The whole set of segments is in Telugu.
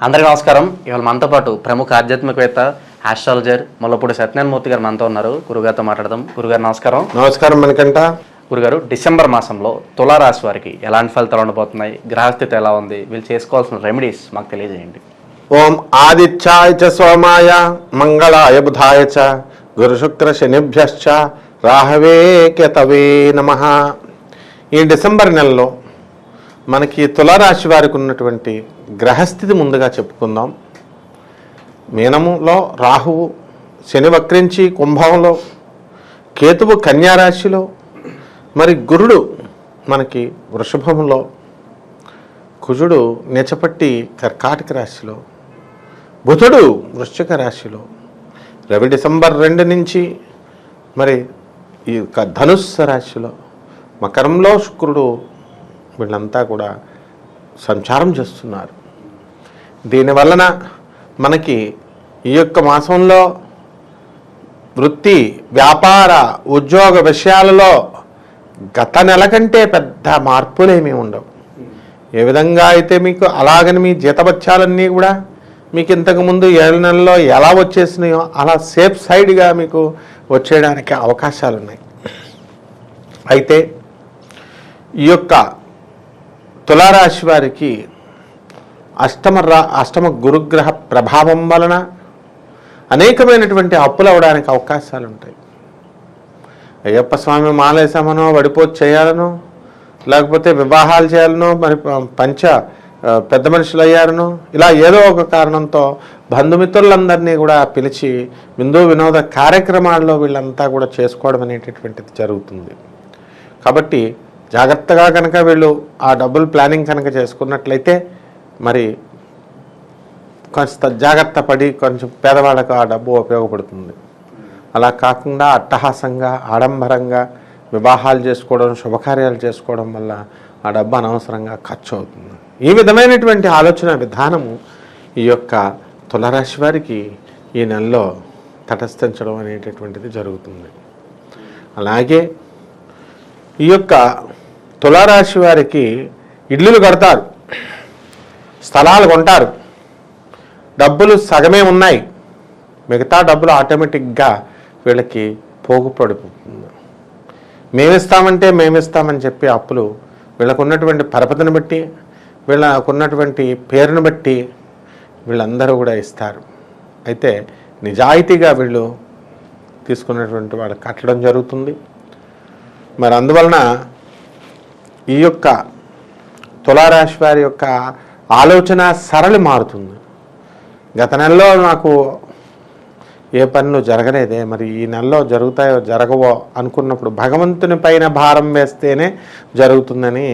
అందరికీ నమస్కారం. ఇవాళ మనతో పాటు ప్రముఖ ఆధ్యాత్మికవేత్త ఆస్ట్రాలజర్ ముల్లపూడి సత్యనారాయణమూర్తి గారు మనతో ఉన్నారు. గురుగారితో మాట్లాడదాం. గురుగారు నమస్కారం. నమస్కారం మనకంట. గురుగారు, డిసెంబర్ మాసంలో తులారాశి వారికి ఎలాంటి ఫలితాలు ఉండబోతున్నాయి, గ్రహస్థితి ఎలా ఉంది, వీళ్ళు చేసుకోవాల్సిన రెమెడీస్ మాకు తెలియజేయండి. ఓం ఆదిత్యాయ చ సోమాయ మంగళాయ బుధాయ చ గురు శుక్ర శనిభ్యశ్చ రాహవే కేతవే నమః. ఈ డిసెంబర్ నెలలో మనకి తులారాశి వారికి ఉన్నటువంటి గ్రహస్థితి ముందుగా చెప్పుకుందాం. మీనములో రాహువు, శని వక్రించి కుంభంలో, కేతువు కన్యారాశిలో, మరి గురుడు మనకి వృషభంలో, కుజుడు నీచపట్టి కర్కాటక రాశిలో, బుధుడు వృశ్చిక రాశిలో, రవి డిసెంబర్ 2 నుంచి మరి ఈ ధనుస్సు రాశిలో, మకరంలో శుక్రుడు, వీళ్ళంతా కూడా సంచారం చేస్తున్నారు. దీనివలన మనకి ఈ యొక్క మాసంలో వృత్తి, వ్యాపార, ఉద్యోగ విషయాలలో గత నెల కంటే పెద్ద మార్పులేమీ ఉండవు. ఏ విధంగా అయితే మీకు అలాగని మీ జీతభత్యాలన్నీ కూడా మీకు ఇంతకుముందు 7 నెలల్లో ఎలా వచ్చేసినాయో అలా సేఫ్ సైడ్గా మీకు వచ్చేయడానికి అవకాశాలు ఉన్నాయి. అయితే ఈ యొక్క తులారాశి వారికి అష్టమ గురుగ్రహ ప్రభావం వలన అనేకమైనటువంటి అప్పులు అవడానికి అవకాశాలు ఉంటాయి. అయ్యప్ప స్వామి మాలేసామనో, వడిపోతు చేయాలనో, లేకపోతే వివాహాలు చేయాలనో, మరి పెద్ద మనుషులు అయ్యారనో, ఇలా ఏదో ఒక కారణంతో బంధుమిత్రులందరినీ కూడా పిలిచి వినోద కార్యక్రమాల్లో వీళ్ళంతా కూడా చేసుకోవడం అనేటటువంటిది జరుగుతుంది. కాబట్టి జాగ్రత్తగా కనుక వీళ్ళు ఆ డబ్బులు ప్లానింగ్ కనుక చేసుకున్నట్లయితే మరి కొంత జాగ్రత్త పడి కొంచెం పేదవాళ్ళకు ఆ డబ్బు ఉపయోగపడుతుంది. అలా కాకుండా అట్టహాసంగా, ఆడంబరంగా వివాహాలు చేసుకోవడం, శుభకార్యాలు చేసుకోవడం వల్ల ఆ డబ్బు అనవసరంగా ఖర్చు అవుతుంది. ఈ విధమైనటువంటి ఆలోచన విధానము ఈ యొక్క తులారాశి వారికి ఈ నెలలో తటస్థించడం అనేటటువంటిది జరుగుతుంది. అలాగే ఈ యొక్క తులారాశి వారికి ఇల్లులు కడతారు, స్థలాలు కొంటారు, డబ్బులు సగమే ఉన్నాయి, మిగతా డబ్బులు ఆటోమేటిక్గా వీళ్ళకి పోగుపడిపోతుంది. మేమిస్తామని చెప్పి అప్పులు వీళ్ళకు ఉన్నటువంటి పరపతిని బట్టి, వీళ్ళకున్నటువంటి పేరును బట్టి వీళ్ళందరూ కూడా ఇస్తారు. అయితే నిజాయితీగా వీళ్ళు తీసుకున్నటువంటి వాళ్ళు కట్టడం జరుగుతుంది. మరి అందువలన ఈ యొక్క తులారాశి వారి యొక్క ఆలోచన సరళి మారుతుంది. గత నెలలో నాకు ఏ పనులు జరగలేదే, మరి ఈ నెలలో జరుగుతాయో జరగవో అనుకున్నప్పుడు భగవంతుని పైన భారం వేస్తేనే జరుగుతుందని,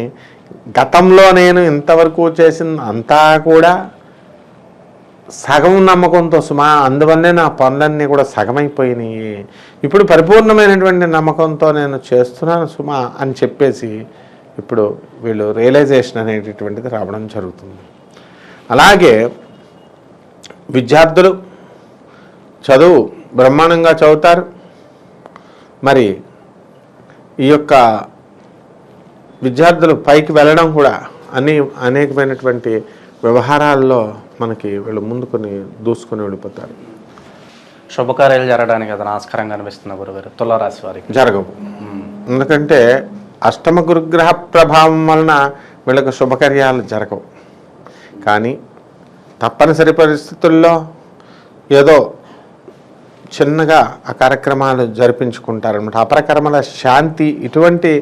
గతంలో నేను ఇంతవరకు చేసిన అంతా కూడా సగం నమ్మకంతో అందువల్లే నా పనులన్నీ కూడా సగమైపోయినాయి, ఇప్పుడు పరిపూర్ణమైనటువంటి నమ్మకంతో నేను చేస్తున్నాను అని చెప్పేసి ఇప్పుడు వీళ్ళు రియలైజేషన్ అనేటటువంటిది రావడం జరుగుతుంది. అలాగే విద్యార్థులు చదువు బ్రహ్మాండంగా చదువుతారు. మరి ఈ యొక్క విద్యార్థులు పైకి వెళ్ళడం కూడా అనేకమైనటువంటి వ్యవహారాల్లో మనకి వీళ్ళు ముందుకొని దూసుకొని వెళ్ళిపోతారు. శుభకార్యాలు జరగడానికి అది ఆస్కారంగా అనిపిస్తుంది గురుగారు తులారాశి వారికి? జరగవు. ఎందుకంటే అష్టమ గురుగ్రహ ప్రభావం వలన వీళ్ళకి శుభకార్యాలు జరగవు. కానీ తప్పనిసరి పరిస్థితుల్లో ఏదో చిన్నగా ఆ కార్యక్రమాలు జరిపించుకుంటారనమాట. అపరకర్మల శాంతి ఇటువంటి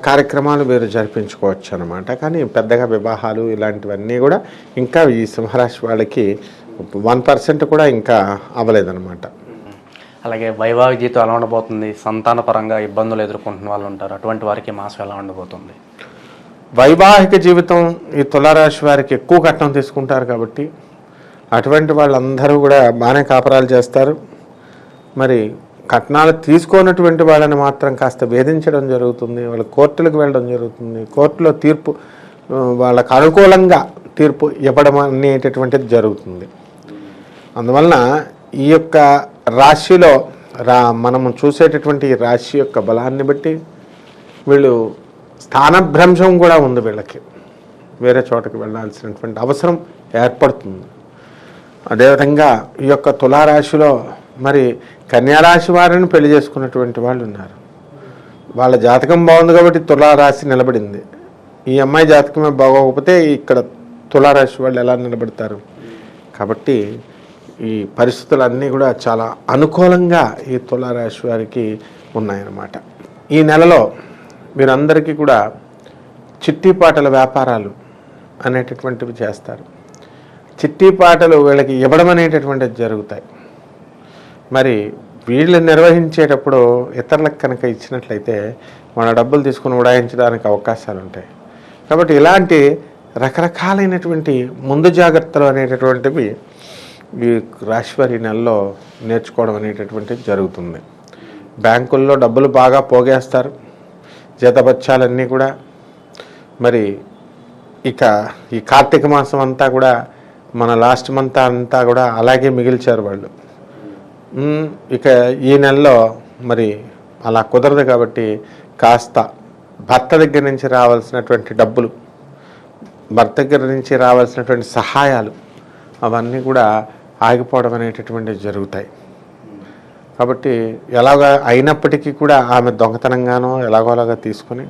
కార్యక్రమాలు వీరు జరిపించుకోవచ్చు అనమాట. కానీ పెద్దగా వివాహాలు ఇలాంటివన్నీ కూడా ఇంకా ఈ సింహరాశి వాళ్ళకి 1% కూడా ఇంకా అవ్వలేదన్నమాట. అలాగే వైవాహిక జీవితం ఎలా ఉండబోతుంది? సంతానపరంగా ఇబ్బందులు ఎదుర్కొంటున్న వాళ్ళు ఉంటారు, అటువంటి వారికి మాసం ఎలా ఉండబోతుంది? వైవాహిక జీవితం ఈ తులారాశి వారికి ఎక్కువ కట్నం తీసుకుంటారు కాబట్టి అటువంటి వాళ్ళందరూ కూడా బాగానే కాపరాలు చేస్తారు. మరి కట్నాలు తీసుకోనటువంటి వాళ్ళని మాత్రం కాస్త వేధించడం జరుగుతుంది. వాళ్ళు కోర్టులకు వెళ్ళడం జరుగుతుంది. కోర్టులో తీర్పు వాళ్ళకు అనుకూలంగా తీర్పు ఇవ్వడం అనేటటువంటిది జరుగుతుంది. అందువలన ఈ యొక్క రాశిలో మనము చూసేటటువంటి రాశి యొక్క బలాన్ని బట్టి వీళ్ళు స్థానభ్రంశం కూడా ఉంది వీళ్ళకి. వేరే చోటకి వెళ్ళాల్సినటువంటి అవసరం ఏర్పడుతుంది. అదేవిధంగా ఈ యొక్క తులారాశిలో మరి కన్యారాశి వారిని పెళ్లి చేసుకున్నటువంటి వాళ్ళు ఉన్నారు. వాళ్ళ జాతకం బాగుంది కాబట్టి తులారాశి నిలబడింది. ఈ అమ్మాయి జాతకమే బాగోకపోతే ఇక్కడ తులారాశి వాళ్ళు ఎలా నిలబడతారు? కాబట్టి ఈ పరిస్థితులన్నీ కూడా చాలా అనుకూలంగా ఈ తులారాశి వారికి ఉన్నాయన్నమాట. ఈ నెలలో మీరందరికీ కూడా చిట్టీపాటల వ్యాపారాలు అనేటటువంటివి చేస్తారు. చిట్టీపాటలు వీళ్ళకి ఇవ్వడం అనేటటువంటివి జరుగుతాయి. మరి వీళ్ళు నిర్వహించేటప్పుడు ఇతరులకు కనుక ఇచ్చినట్లయితే మన డబ్బులు తీసుకుని ఉడాయించడానికి అవకాశాలు ఉంటాయి. కాబట్టి ఇలాంటి రకరకాలైనటువంటి ముందు జాగ్రత్తలు అనేటటువంటివి ఈ రాశివారి నెలలో నేర్చుకోవడం అనేటటువంటిది జరుగుతుంది. బ్యాంకుల్లో డబ్బులు బాగా పోగేస్తారు. జీతబత్యాలన్నీ కూడా మరి ఇక ఈ కార్తీక మాసం అంతా కూడా మన లాస్ట్ మంత్ అంతా కూడా అలాగే మిగిల్చారు వాళ్ళు. ఇక ఈ నెలలో మరి అలా కుదరదు కాబట్టి కాస్త భర్త దగ్గర నుంచి రావాల్సినటువంటి డబ్బులు, భర్త దగ్గర నుంచి రావాల్సినటువంటి సహాయాలు అవన్నీ కూడా ఆగిపోవడం అనేటటువంటివి జరుగుతాయి. కాబట్టి ఎలాగ అయినప్పటికీ కూడా ఆమె దొంగతనంగానో ఎలాగోలాగా తీసుకొని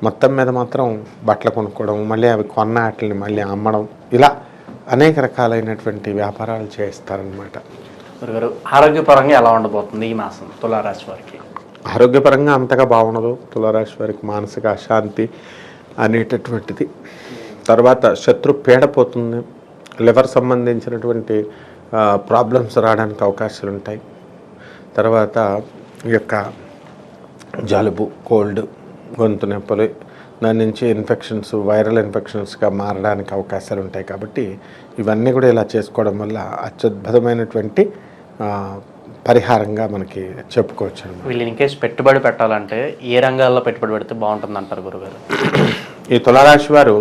మొత్తం మీద మాత్రం బట్టలు కొనుక్కోవడం, మళ్ళీ అవి కొన్న వాటిని మళ్ళీ అమ్మడం, ఇలా అనేక రకాలైనటువంటి వ్యాపారాలు చేస్తారనమాట. గురుగారు, ఆరోగ్యపరంగా ఎలా ఉండబోతుంది ఈ మాసం తులారాశి వారికి? ఆరోగ్యపరంగా అంతగా బాగుండదు. తులారాశి వారికి మానసిక అశాంతి అనేటటువంటిది, తర్వాత శత్రు పీడ పోతుంది, లివర్ సంబంధించినటువంటి ప్రాబ్లమ్స్ రావడానికి అవకాశాలు ఉంటాయి. తర్వాత ఈ యొక్క జలుబు, కోల్డ్, గొంతు నొప్పులు, దాని నుంచి ఇన్ఫెక్షన్స్, వైరల్ ఇన్ఫెక్షన్స్గా మారడానికి అవకాశాలు ఉంటాయి. కాబట్టి ఇవన్నీ కూడా ఇలా చేసుకోవడం వల్ల అత్యద్భుతమైనటువంటి పరిహారంగా మనకి చెప్పుకోవచ్చు అన్నమాట. వీళ్ళు ఇన్కేస్ పెట్టుబడి పెట్టాలంటే ఏ రంగాల్లో పెట్టుబడి పెడితే బాగుంటుంది అంటారు గురుగారు? ఈ తులారాశి వారు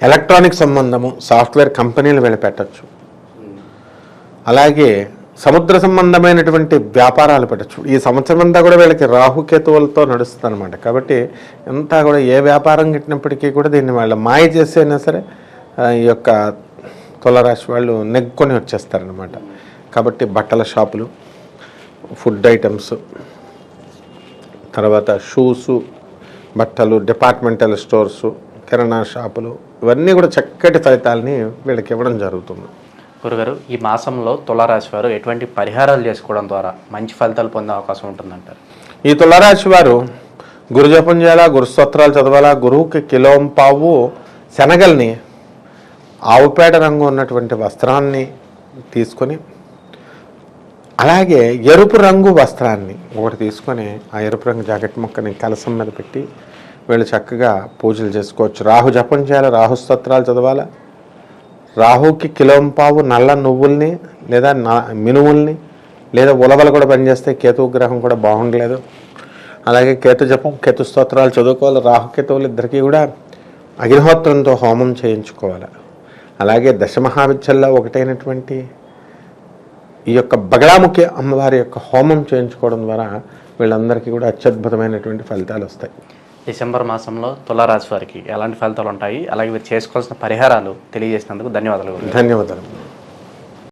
ఎలక్ట్రానిక్ సంబంధము, సాఫ్ట్వేర్ కంపెనీలు వెళ్ళి పెట్టచ్చు. అలాగే సముద్ర సంబంధమైనటువంటి వ్యాపారాలు పెట్టచ్చు. ఈ సంవత్సరం అంతా కూడా వీళ్ళకి రాహుకేతువులతో నడుస్తుంది అనమాట. కాబట్టి అంతా కూడా ఏ వ్యాపారం గిట్టినప్పటికీ కూడా దీన్ని వాళ్ళ మాయ చేసి అయినా సరే ఈ యొక్క తులారాశి వాళ్ళు నెగ్గుకొని వచ్చేస్తారనమాట. కాబట్టి బట్టల షాపులు, ఫుడ్ ఐటమ్స్, తర్వాత షూసు, బట్టలు, డిపార్ట్మెంటల్ స్టోర్సు, కిరాణా షాపులు, ఇవన్నీ కూడా చక్కటి ఫలితాలని వీళ్ళకి ఇవ్వడం జరుగుతుంది. గురుగారు, ఈ మాసంలో తులారాశి వారు ఎటువంటి పరిహారాలు చేసుకోవడం ద్వారా మంచి ఫలితాలు పొందే అవకాశం ఉంటుందంటారు? ఈ తులారాశి వారు గురు జపం చేయాలా, గురు స్తోత్రాలు చదవాలా, గురువుకి కిలోంపావు శనగల్ని, ఆవుపేట రంగు ఉన్నటువంటి వస్త్రాన్ని తీసుకొని, అలాగే ఎరుపు రంగు వస్త్రాన్ని ఒకటి తీసుకొని ఆ ఎరుపు రంగు జాకెట్ ముక్కని కలసం మీద పెట్టి వీళ్ళు చక్కగా పూజలు చేసుకోవచ్చు. రాహు జపం చేయాలి, రాహు స్తోత్రాలు చదవాలా, రాహుకి కిలోంపావు నల్ల నువ్వుల్ని లేదా మినువుల్ని లేదా ఉలవలు కూడా పనిచేస్తే కేతు గ్రహం కూడా బాగుండలేదు. అలాగే కేతు జపం, కేతు స్తోత్రాలు చదువుకోవాలి. రాహుకేతువులు ఇద్దరికీ కూడా అగ్నిహోత్రంతో హోమం చేయించుకోవాలి. అలాగే దశమహావిద్యల్లో ఒకటైనటువంటి ఈ యొక్క బగళాముఖి అమ్మవారి యొక్క హోమం చేయించుకోవడం ద్వారా వీళ్ళందరికీ కూడా అత్యద్భుతమైనటువంటి ఫలితాలు వస్తాయి. డిసెంబర్ మాసంలో తులారాశి వారికి ఎలాంటి ఫలితాలు ఉంటాయి, అలాగే మీరు చేసుకోవాల్సిన పరిహారాలు తెలియజేసినందుకు ధన్యవాదాలు. ధన్యవాదాలు.